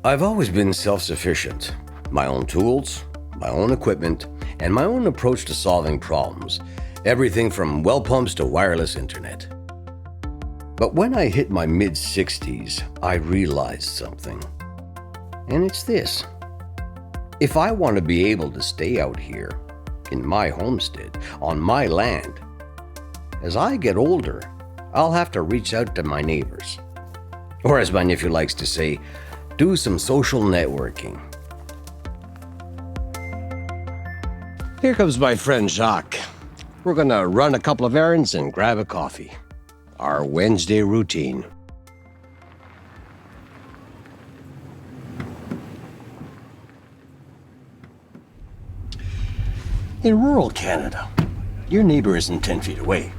I've always been self-sufficient. My own tools, my own equipment, and my own approach to solving problems. Everything from well pumps to wireless internet. But when I hit my mid-60s, I realized something. And it's this. If I want to be able to stay out here, in my homestead, on my land, as I get older, I'll have to reach out to my neighbors. Or as my nephew likes to say, do some social networking. Here comes my friend Jacques. We're gonna run a couple of errands and grab a coffee. Our Wednesday routine. In rural Canada, your neighbor isn't 10 feet away.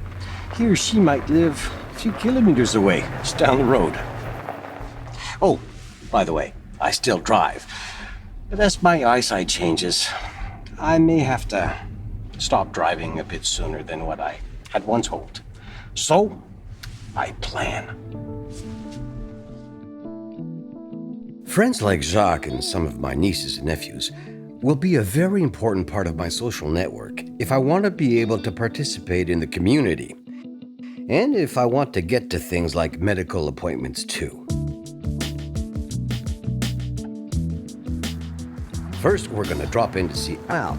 He or she might live a few kilometers away, just down the road. Oh, by the way, I still drive. But as my eyesight changes, I may have to stop driving a bit sooner than what I had once hoped. So, I plan. Friends like Jacques and some of my nieces and nephews will be a very important part of my social network if I want to be able to participate in the community. And if I want to get to things like medical appointments too. First, we're going to drop in to see Al.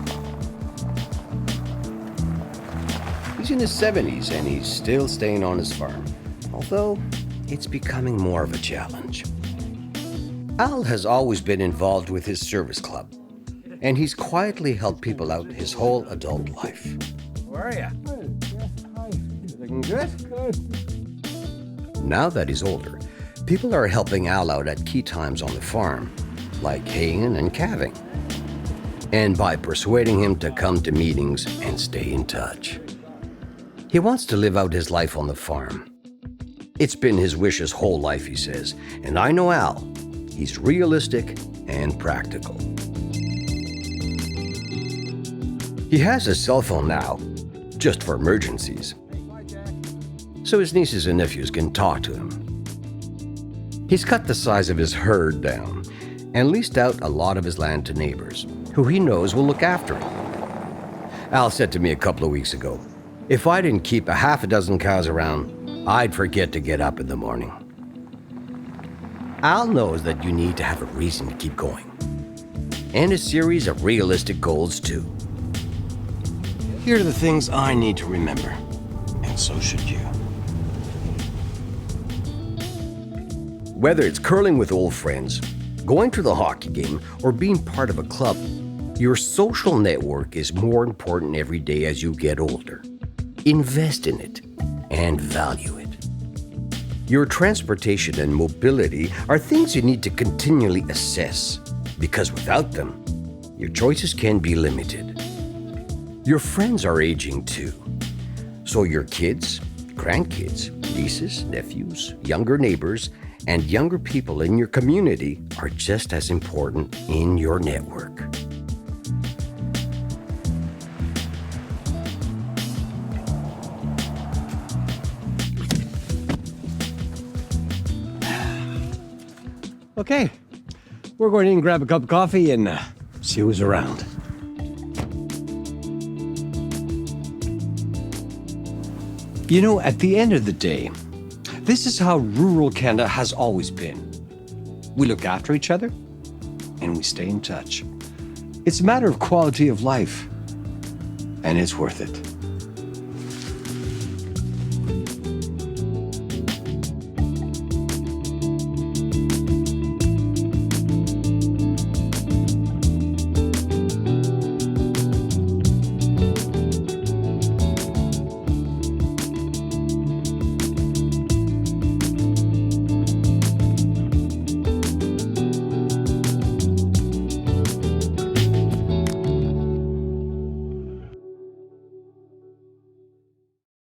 He's in his 70s and he's still staying on his farm, although it's becoming more of a challenge. Al has always been involved with his service club, and he's quietly helped people out his whole adult life. How are you? Hi. Looking good? Good. Now that he's older, people are helping Al out at key times on the farm, like haying and calving, and by persuading him to come to meetings and stay in touch. He wants to live out his life on the farm. It's been his wish his whole life, he says, and I know Al. He's realistic and practical. He has a cell phone now, just for emergencies, so his nieces and nephews can talk to him. He's cut the size of his herd down and leased out a lot of his land to neighbors, who he knows will look after him. Al said to me a couple of weeks ago, if I didn't keep a half a dozen cows around, I'd forget to get up in the morning. Al knows that you need to have a reason to keep going, and a series of realistic goals too. Here are the things I need to remember, and so should you. Whether it's curling with old friends, going to the hockey game, or being part of a club, your social network is more important every day as you get older. Invest in it and value it. Your transportation and mobility are things you need to continually assess, because without them, your choices can be limited. Your friends are aging too, so your kids, grandkids, nieces, nephews, younger neighbors, and younger people in your community are just as important in your network. Okay, we're going in and grab a cup of coffee and see who's around. You know, at the end of the day, this is how rural Canada has always been. We look after each other and we stay in touch. It's a matter of quality of life, and it's worth it.